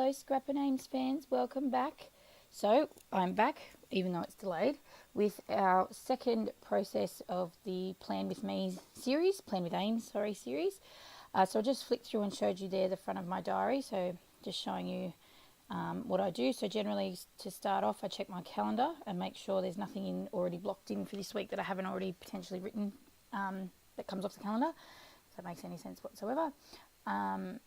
Hello Scrap and Ames fans, welcome back. So I'm back, even though it's delayed, with our second process of the Plan with Me series, Plan with Ames, series. So I just flicked through and showed you there the front of my diary, so just showing you what I do. So generally to start off, I check my calendar and make sure there's nothing already blocked in for this week that I haven't already potentially written that comes off the calendar, if that makes any sense whatsoever. And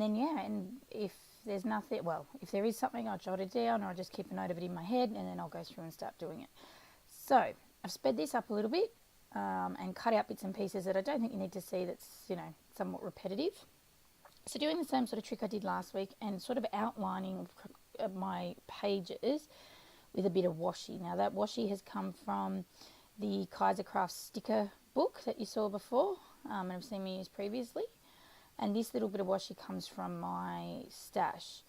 then, and if there's nothing, if there is something, I'll jot it down or I'll just keep a note of it in my head and then I'll go through and start doing it. So I've sped this up a little bit and cut out bits and pieces that I don't think you need to see that's, somewhat repetitive. So doing the same sort of trick I did last week and sort of outlining my pages with a bit of washi. Now that washi has come from the Kaiser Craft sticker book that you saw before and I've seen me use previously. And this little bit of washi comes from my stash.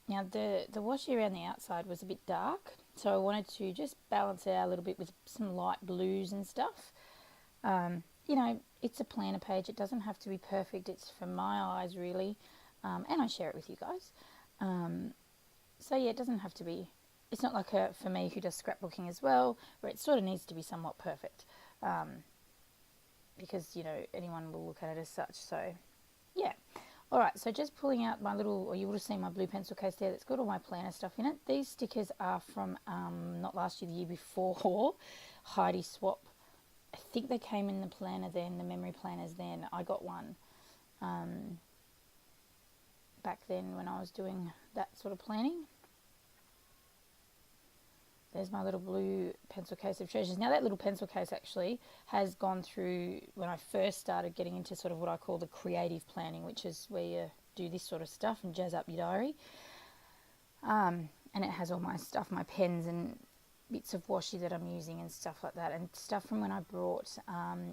Now the washi around the outside was a bit dark, so I wanted to just balance it out a little bit with some light blues and stuff. It's a planner page. It doesn't have to be perfect. It's for my eyes really, and I share it with you guys. So yeah, it doesn't have to be. It's not like for me who does scrapbooking as well, where it sort of needs to be somewhat perfect. Because, anyone will look at it as such. So, yeah. All right, so just pulling out my you would have seen my blue pencil case there that's got all my planner stuff in it. These stickers are from, not last year, the year before, Heidi Swap. I think they came in the planner then, the memory planners then. I got one back then when I was doing that sort of planning. There's my little blue pencil case of treasures. Now that little pencil case actually has gone through when I first started getting into sort of what I call the creative planning, which is where you do this sort of stuff and jazz up your diary. And it has all my stuff, my pens and bits of washi that I'm using and stuff like that, and stuff from when I brought,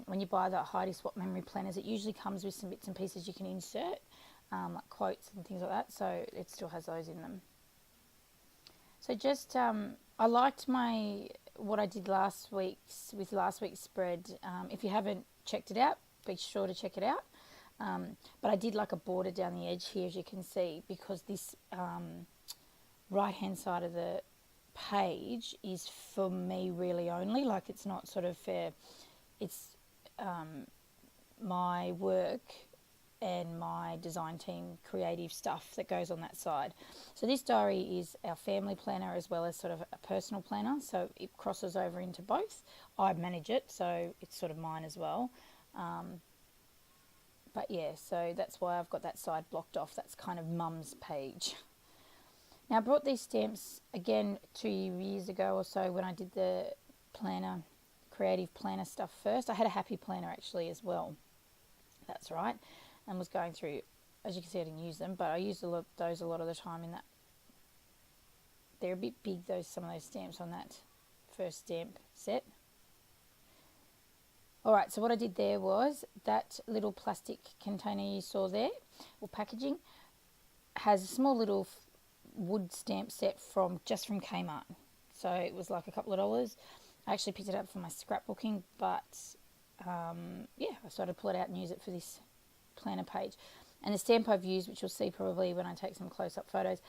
when you buy the Heidi Swap memory planners, it usually comes with some bits and pieces you can insert, like quotes and things like that, so it still has those in them. So just, I liked what I did last week's spread. If you haven't checked it out, be sure to check it out. But I did like a border down the edge here, as you can see, because this right-hand side of the page is for me really only. Like it's not sort of fair. It's my work and my design team creative stuff that goes on that side. So this diary is our family planner as well as sort of a personal planner, so it crosses over into both. I manage it, so it's sort of mine as well. But yeah, so that's why I've got that side blocked off. That's kind of mum's page. Now I brought these stamps again 2 years ago or so when I did the planner, creative planner stuff first. I had a happy planner actually as well. That's right. And was going through, as you can see I didn't use them, but I used those a lot of the time in that. They're a bit big, some of those stamps on that first stamp set. Alright, so what I did there was that little plastic container you saw there, or packaging, has a small little wood stamp set just from Kmart. So it was like a couple of dollars. I actually picked it up for my scrapbooking, but I started to pull it out and use it for this planner page. And the stamp I've used, which you'll see probably when I take some close-up photos,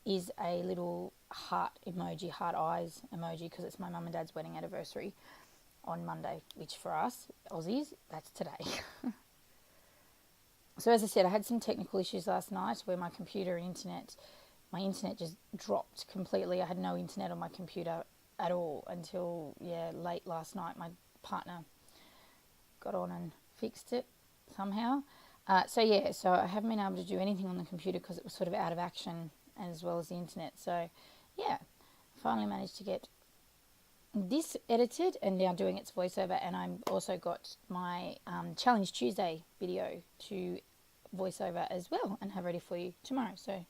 is a little heart emoji, heart eyes emoji, because it's my mum and dad's wedding anniversary on Monday, which for us Aussies, that's today. So as I said, I had some technical issues last night where my internet just dropped completely. I had no internet on my computer at all until late last night. My partner got on and fixed it somehow. So I haven't been able to do anything on the computer because it was sort of out of action, as well as the internet. So finally managed to get this edited and now doing its voiceover, and I've also got my Challenge Tuesday video to voiceover as well and have ready for you tomorrow, so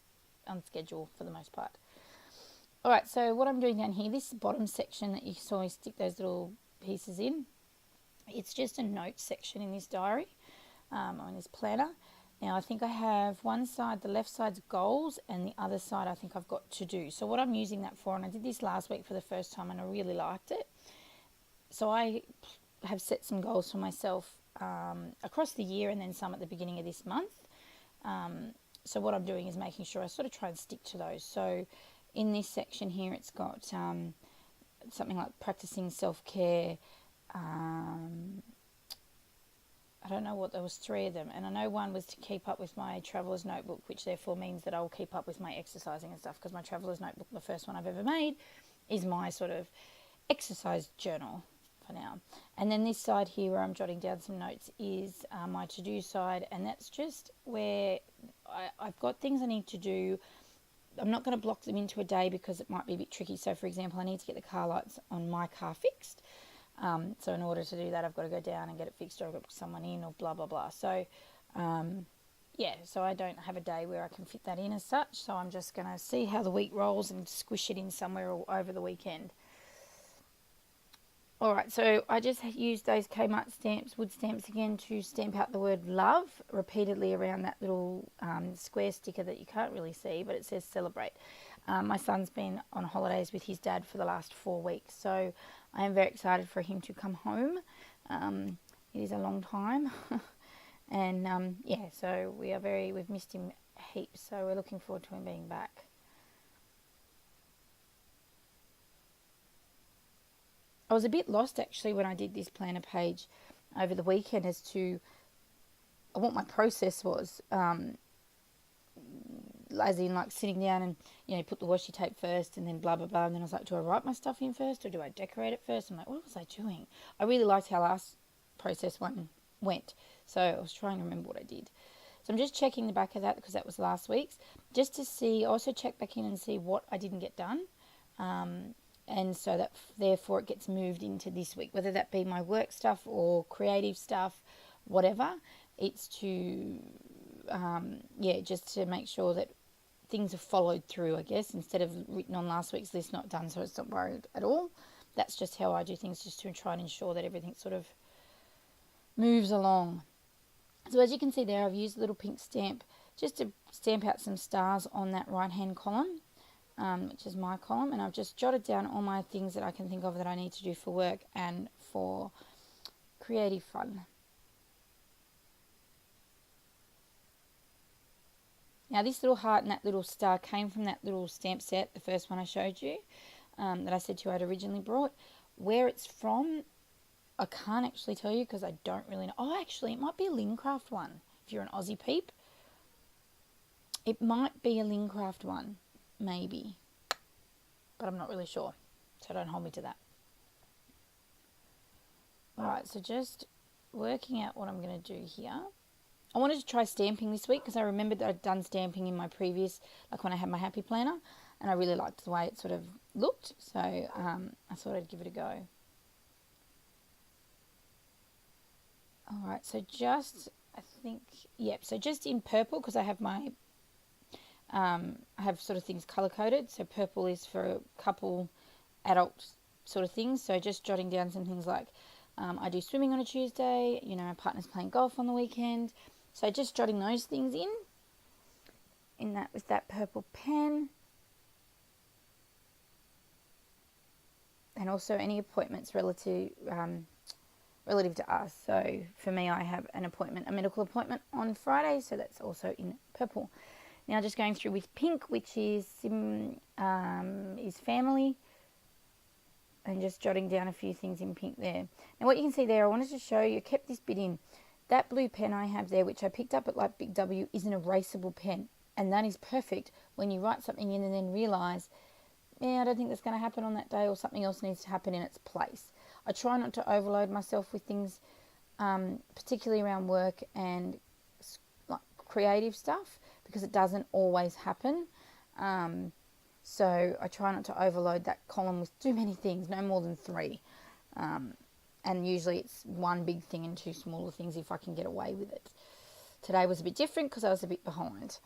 on schedule for the most part. Alright, so what I'm doing down here, this bottom section that you saw me stick those little pieces in, it's just a notes section in this diary, on this planner. Now I think I have one side, the left side's goals, and the other side I think I've got to do. So what I'm using that for, and I did this last week for the first time and I really liked it. So I have set some goals for myself across the year and then some at the beginning of this month. So what I'm doing is making sure I sort of try and stick to those. So in this section here, it's got something like practicing self-care. I don't know what, there was 3 of them, and I know one was to keep up with my traveller's notebook, which therefore means that I'll keep up with my exercising and stuff, because my traveller's notebook, the first one I've ever made, is my sort of exercise journal for now. And then this side here where I'm jotting down some notes is my to-do side, and that's just where I've got things I need to do. I'm not going to block them into a day because it might be a bit tricky. So for example, I need to get the car lights on my car fixed. So in order to do that, I've got to go down and get it fixed, or I've got to put someone in, or blah, blah, blah. So, yeah, so I don't have a day where I can fit that in as such. So I'm just going to see how the week rolls and squish it in somewhere over the weekend. All right, so I just used those Kmart stamps, wood stamps again, to stamp out the word love repeatedly around that little square sticker that you can't really see, but it says celebrate. My son's been on holidays with his dad for the last 4 weeks, so I am very excited for him to come home. It is a long time. And yeah, so we've missed him heaps, so we're looking forward to him being back. I was a bit lost actually when I did this planner page over the weekend as to what my process was. As in, like, sitting down and, you know, put the washi tape first and then blah, blah, blah. And then I was like, do I write my stuff in first or do I decorate it first? I'm like, what was I doing? I really liked how last process one went. So I was trying to remember what I did. So I'm just checking the back of that because that was last week's. Just to see, also check back in and see what I didn't get done. And so that therefore it gets moved into this week, whether that be my work stuff or creative stuff, whatever. It's to, just to make sure that things are followed through, I guess, instead of written on last week's list, not done, so it's not worried at all. That's just how I do things, just to try and ensure that everything sort of moves along. So as you can see there, I've used a little pink stamp just to stamp out some stars on that right-hand column, which is my column, and I've just jotted down all my things that I can think of that I need to do for work and for creative fun. Now this little heart and that little star came from that little stamp set, the first one I showed you, that I said to you I'd originally brought. Where it's from, I can't actually tell you because I don't really know. Oh, actually, it might be a Lincraft one. If you're an Aussie peep, it might be a Lincraft one, maybe. But I'm not really sure, so don't hold me to that. Alright, so just working out what I'm going to do here. I wanted to try stamping this week because I remembered that I'd done stamping in my previous, like when I had my happy planner, and I really liked the way it sort of looked, so I thought I'd give it a go. Alright, so just, I think, so just in purple, because I have my, I have sort of things colour-coded, so purple is for a couple adult sort of things, so just jotting down some things like, I do swimming on a Tuesday, you know, my partner's playing golf on the weekend, so just jotting those things in that with that purple pen. And also any appointments relative to us. So for me, I have an appointment, a medical appointment on Friday, so that's also in purple. Now just going through with pink, which is family, and just jotting down a few things in pink there. Now what you can see there, I wanted to show you, I kept this bit in. That blue pen I have there, which I picked up at like Big W, is an erasable pen, and that is perfect when you write something in and then realise, I don't think that's going to happen on that day, or something else needs to happen in its place. I try not to overload myself with things, particularly around work and like creative stuff, because it doesn't always happen. So I try not to overload that column with too many things, no more than 3. And usually it's one big thing and 2 smaller things if I can get away with it. Today was a bit different because I was a bit behind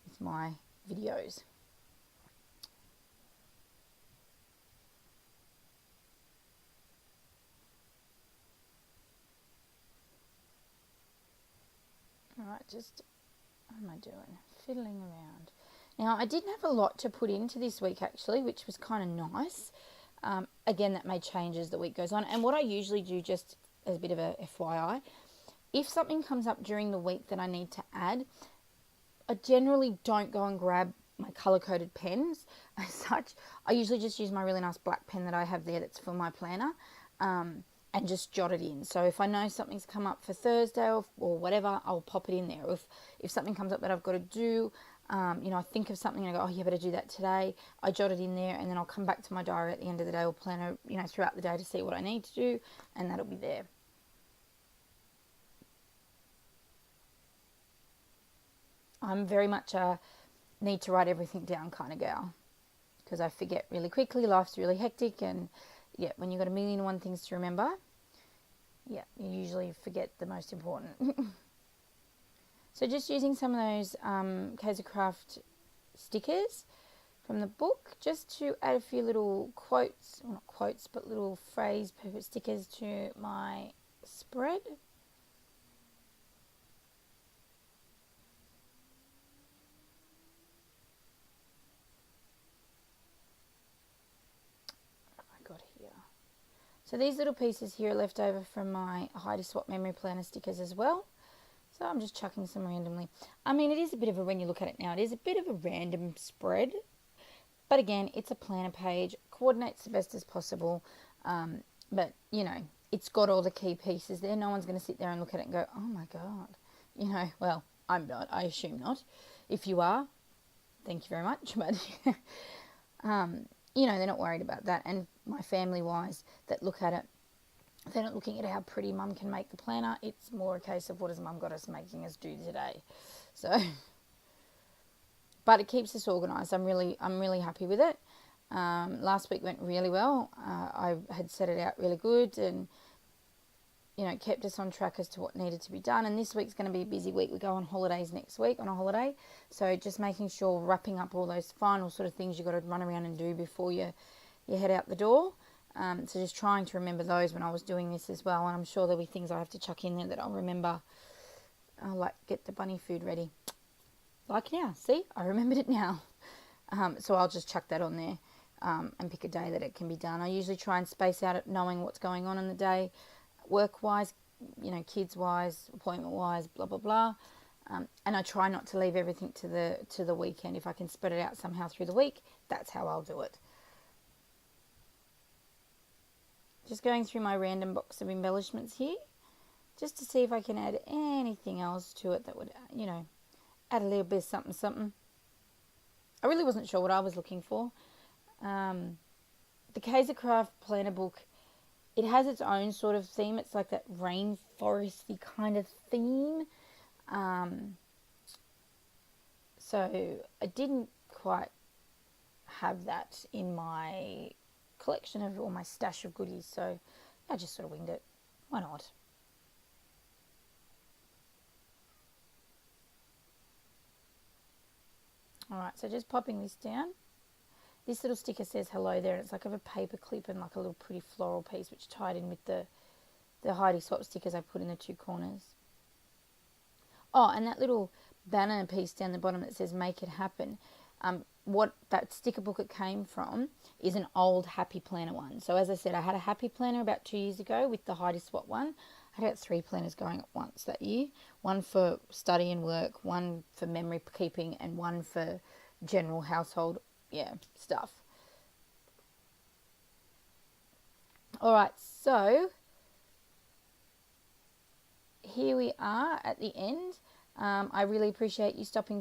with my videos. Alright, just, what am I doing? Fiddling around. Now, I didn't have a lot to put into this week, actually, which was kind of nice. Again, that may change as the week goes on. And what I usually do, just as a bit of a FYI, if something comes up during the week that I need to add, I generally don't go and grab my colour-coded pens as such. I usually just use my really nice black pen that I have there that's for my planner, and just jot it in. So if I know something's come up for Thursday or whatever, I'll pop it in there. If something comes up that I've got to do, I think of something and I go, oh, you better do that today. I jot it in there, and then I'll come back to my diary at the end of the day or planner, throughout the day to see what I need to do, and that'll be there. I'm very much a need to write everything down kind of gal, because I forget really quickly. Life's really hectic, and yeah, when you've got a million and one things to remember, yeah, you usually forget the most important. So just using some of those Kaiser Craft stickers from the book, just to add a few little quotes, well, not quotes, but little phrase stickers to my spread. So these little pieces here are left over from my Heidi Swap Memory Planner stickers as well. So I'm just chucking some randomly. I mean, it is a bit of a, when you look at it now, it is a bit of a random spread. But again, it's a planner page, coordinates the best as possible. But, it's got all the key pieces there. No one's going to sit there and look at it and go, oh my God. Well, I'm not. I assume not. If you are, thank you very much. But, they're not worried about that. And my family-wise that look at it, they're not looking at how pretty mum can make the planner. It's more a case of what has mum got us making us do today. So, but it keeps us organised. I'm really happy with it. Last week went really well. I had set it out really good, and kept us on track as to what needed to be done. And this week's going to be a busy week. We go on holidays next week, on a holiday. So just making sure, wrapping up all those final sort of things you've got to run around and do before you head out the door. So just trying to remember those when I was doing this as well. And I'm sure there'll be things I have to chuck in there that I'll remember. I'll get the bunny food ready. Like now, see, I remembered it now. So I'll just chuck that on there and pick a day that it can be done. I usually try and space out it, knowing what's going on in the day, work-wise, kids-wise, appointment-wise, blah, blah, blah. And I try not to leave everything to the weekend. If I can spread it out somehow through the week, that's how I'll do it. Just going through my random box of embellishments here, just to see if I can add anything else to it that would, add a little bit of something, something. I really wasn't sure what I was looking for. The Kaiser Craft planner book, it has its own sort of theme. It's like that rainforesty kind of theme. So I didn't quite have that in my collection of all my stash of goodies, so I just sort of winged it. Why not? Alright, so just popping this down. This little sticker says hello there, and it's like of a paper clip and like a little pretty floral piece which tied in with the Heidi Swap stickers I put in the two corners. Oh, and that little banner piece down the bottom that says make it happen. What that sticker book it came from is an old Happy Planner one. So as I said, I had a Happy Planner about 2 years ago with the Heidi Swap one. I had about 3 planners going at once that year. One for study and work, one for memory keeping, and one for general household, stuff. Alright, so here we are at the end. I really appreciate you stopping